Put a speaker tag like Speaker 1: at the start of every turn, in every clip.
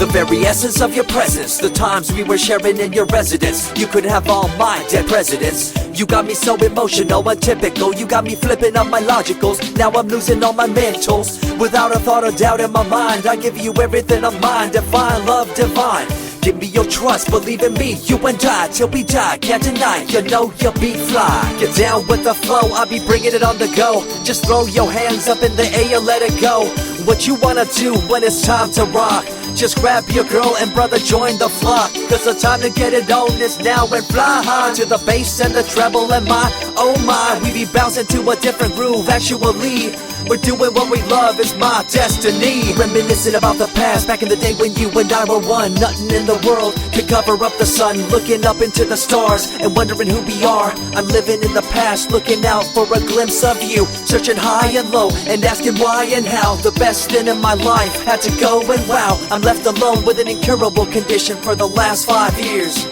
Speaker 1: The very essence of your presence, the times we were sharing in your residence. You could have all my dead presidents. You got me so emotional, untypical. You got me flipping up my logicals. Now I'm losing all my mentals. Without a thought or doubt in my mind, I give you everything of mine. Divine love, divine. Give me your trust, believe in me, you and I, till we die, can't deny, you know you'll be fly. Get down with the flow, I'll be bringing it on the go. Just throw your hands up in the air, let it go. What you wanna do when it's time to rock? Just grab your girl and brother, join the flock. Cause the time to get it on is now, and fly high to the bass and the treble and my, oh my. We be bouncing to a different groove, actually. We're doing what we love, it's my destiny. Reminiscing about the past, back in the day when you and I were one. Nothing in the world could cover up the sun. Looking up into the stars and wondering who we are. I'm living in the past, looking out for a glimpse of you. Searching high and low and asking why and how. The best thing in my life had to go, and wow, I'm left alone with an incurable condition for the last 5 years.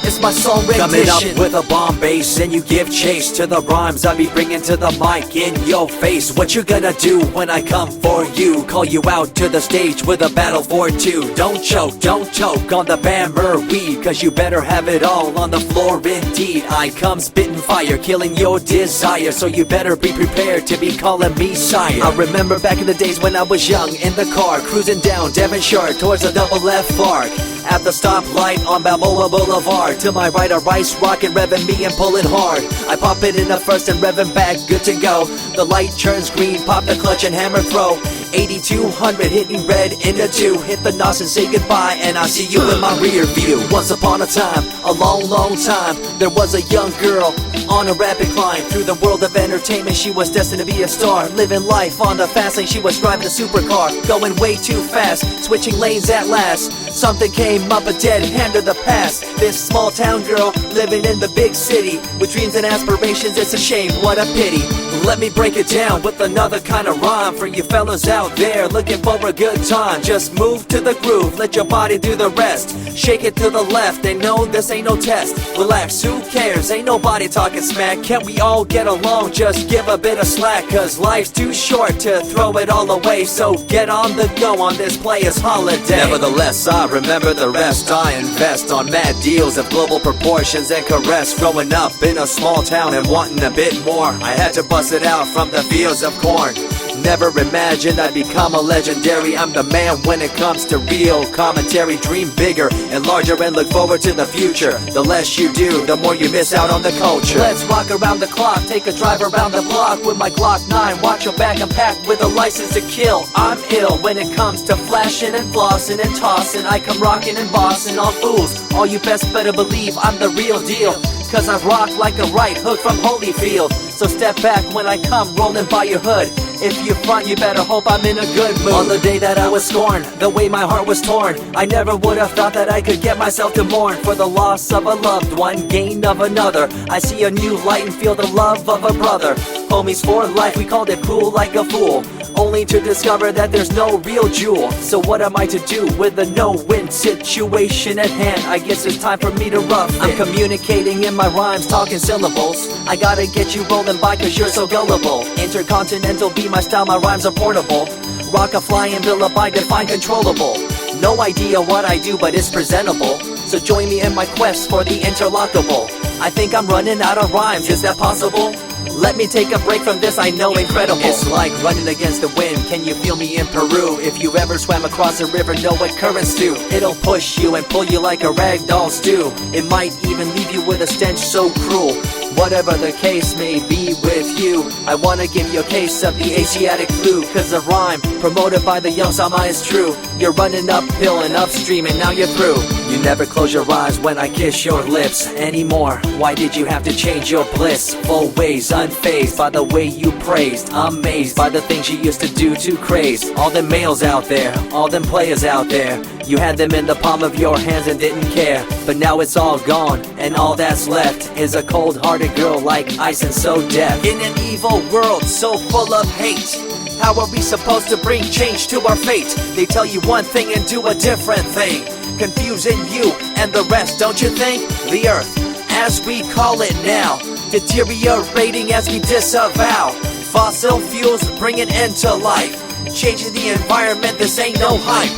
Speaker 1: It's my song rendition. Coming up with a bomb bass and you give chase to the rhymes I be bringing to the mic in your face. What you gonna do when I come for you? Call you out to the stage with a battle for two. Don't choke on the bammer weed, cause you better have it all on the floor indeed. I come spitting fire, killing your desire, so you better be prepared to be calling me sire. I remember back in the days when I was young, in the car, cruising down Devonshire towards the double F arc. At the stoplight on Balboa Boulevard, to my right a rice rocket revving me and pulling hard. I pop it in the first and revving back, good to go. The light turns green, pop the clutch and hammer throw. 8200 hitting red in the 2. Hit the NOS and say goodbye, and I see you in my rear view. Once upon a time, a long time, there was a young girl on a rapid climb through the world of entertainment. She was destined to be a star, living life on the fast lane. She was driving a supercar, going way too fast, switching lanes at last. Something came up, a dead hand of the past. This small town girl living in the big city with dreams and aspirations. It's a shame, what a pity. Let me break it down with another kind of rhyme for you fellas out there looking for a good time. Just move to the groove, let your body do the rest. Shake it to the left, they know this ain't no test. Relax, who cares, ain't nobody talking smack. Can't we all get along, just give a bit of slack. Cause life's too short to throw it all away, so get on the go on this player's holiday. Nevertheless, I remember the rest. I invest on mad deals of global proportions and caress. Growing up in a small town and wanting a bit more, I had to bust it out from the fields of corn. Never imagined I'd become a legendary. I'm the man when it comes to real commentary. Dream bigger and larger and look forward to the future. The less you do, the more you miss out on the culture. Let's rock around the clock, take a drive around the block with my Glock 9. Watch your back, I'm packed with a license to kill. I'm ill when it comes to flashing and flossing and tossing. I come rocking and bossing on fools. All you best better believe I'm the real deal, cause I rock like a right hook from Holyfield. So step back when I come rolling by your hood. If you front, you better hope I'm in a good mood. On the day that I was scorned, the way my heart was torn, I never would have thought that I could get myself to mourn for the loss of a loved one, gain of another. I see a new light and feel the love of a brother. Homies for life, we called it cool like a fool, only to discover that there's no real jewel. So what am I to do with a no-win situation at hand? I guess it's time for me to rough it. I'm communicating in my rhymes, talking syllables. I gotta get you rolling by cause you're so gullible. Intercontinental be my style, my rhymes are portable. Rock a flying villa by define controllable. No idea what I do, but it's presentable. So join me in my quest for the interlockable. I think I'm running out of rhymes, is that possible? Let me take a break from this, I know incredible. It's like running against the wind, can you feel me in Peru? If you ever swam across a river, know what currents do. It'll push you and pull you like a ragdoll stew. It might even leave you with a stench so cruel. Whatever the case may be with you, I wanna give you a case of the Asiatic flu. Cause the rhyme promoted by the young Sama is true. You're running uphill and upstream and now you're through. You never close your eyes when I kiss your lips anymore. Why did you have to change your bliss? Full ways, unfazed by the way you praised. Amazed by the things you used to do to craze. All them males out there, all them players out there, you had them in the palm of your hands and didn't care. But now it's all gone, and all that's left is a cold-hearted girl like ice and so deaf. In an evil world so full of hate, how are we supposed to bring change to our fate? They tell you one thing and do a different thing, confusing you and the rest, don't you think? The earth, as we call it now, deteriorating as we disavow. Fossil fuels bring an end to life, changing the environment, this ain't no hype.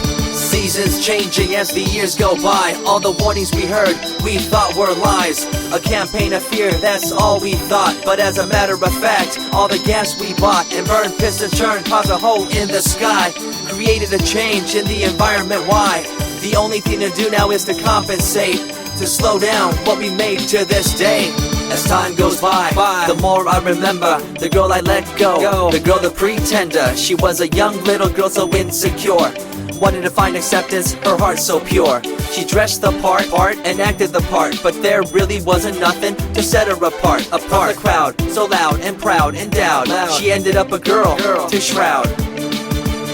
Speaker 1: Seasons changing as the years go by. All the warnings we heard, we thought were lies. A campaign of fear, that's all we thought. But as a matter of fact, all the gas we bought and burned, pissed and churned caused a hole in the sky. Created a change in the environment, why? The only thing to do now is to compensate, to slow down what we made to this day. As time goes by, the more I remember the girl I let go, the girl, the pretender. She was a young little girl so insecure, wanted to find acceptance, her heart so pure. She dressed the part and acted the part, but there really wasn't nothing to set her apart from the crowd, so loud and proud, endowed. She ended up a girl to shroud.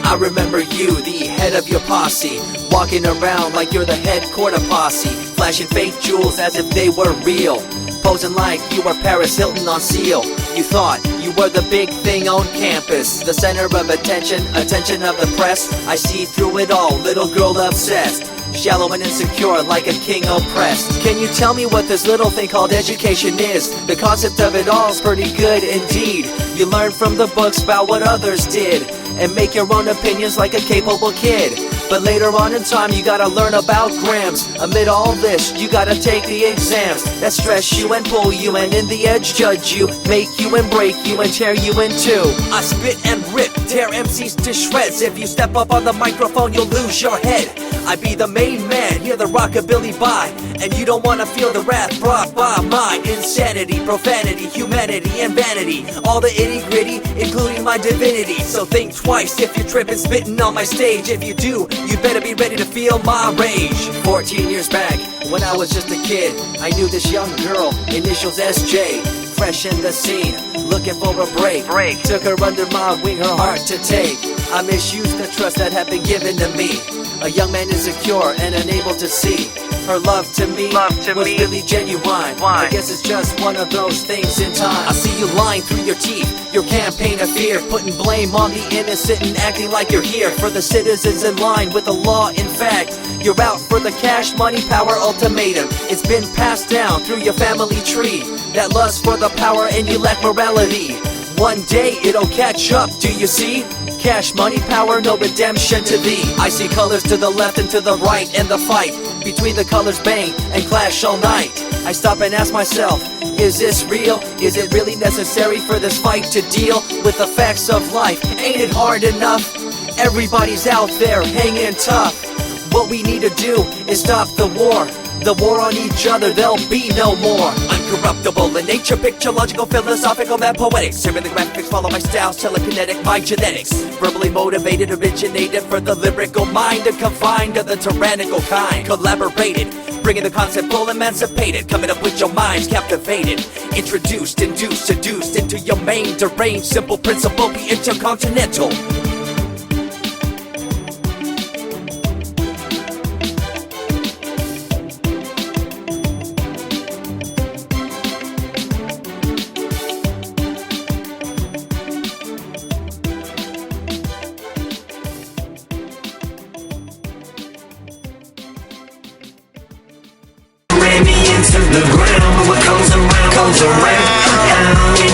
Speaker 1: I remember you, the head of your posse, walking around like you're the head quarter posse, flashing fake jewels as if they were real, posing like you were Paris Hilton on seal. You thought you were the big thing on campus, the center of attention of the press. I see through it all, little girl obsessed, shallow and insecure like a king oppressed. Can you tell me what this little thing called education is? The concept of it all's pretty good indeed. You learn from the books about what others did and make your own opinions like a capable kid. But later on in time you gotta learn about grams. Amid all this you gotta take the exams that stress you and pull you, and in the edge judge you, make you and break you and tear you in two. I spit and rip, tear MCs to shreds. If you step up on the microphone you'll lose your head. I be the main man, hear the rockabilly by, and you don't wanna feel the wrath brought by my insanity, profanity, humanity, and vanity. All the itty gritty, including my divinity. So think twice if you're tripping, spitting on my stage. If you do, you better be ready to feel my rage. 14 years back, when I was just a kid, I knew this young girl, initials SJ, fresh in the scene, looking for a break. Took her under my wing, her heart to take. I misused the trust that had been given to me. A young man insecure and unable to see her love to me was really genuine. I guess it's just one of those things in time. I see you lying through your teeth, your campaign of fear, putting blame on the innocent and acting like you're here for the citizens in line with the law. In fact, you're out for the cash, money, power ultimatum. It's been passed down through your family tree, that lust for the power and you lack morality. One day it'll catch up, do you see? Cash, money, power, no redemption to thee. I see colors to the left and to the right, and the fight between the colors bang and clash all night. I stop and ask myself, is this real? Is it really necessary for this fight to deal with the facts of life? Ain't it hard enough? Everybody's out there hanging tough. What we need to do is stop the war on each other, there'll be no more. Uncorruptible in nature, picture, logical, philosophical, mad poetic. Serving the graphics, follow my style, telekinetic, my genetics. Verbally motivated, originated for the lyrical mind, and confined to the tyrannical kind. Collaborated, bringing the concept full emancipated, coming up with your minds captivated. Introduced, induced, seduced into your main deranged, simple principle, be intercontinental.
Speaker 2: To the ground, what comes around, comes around.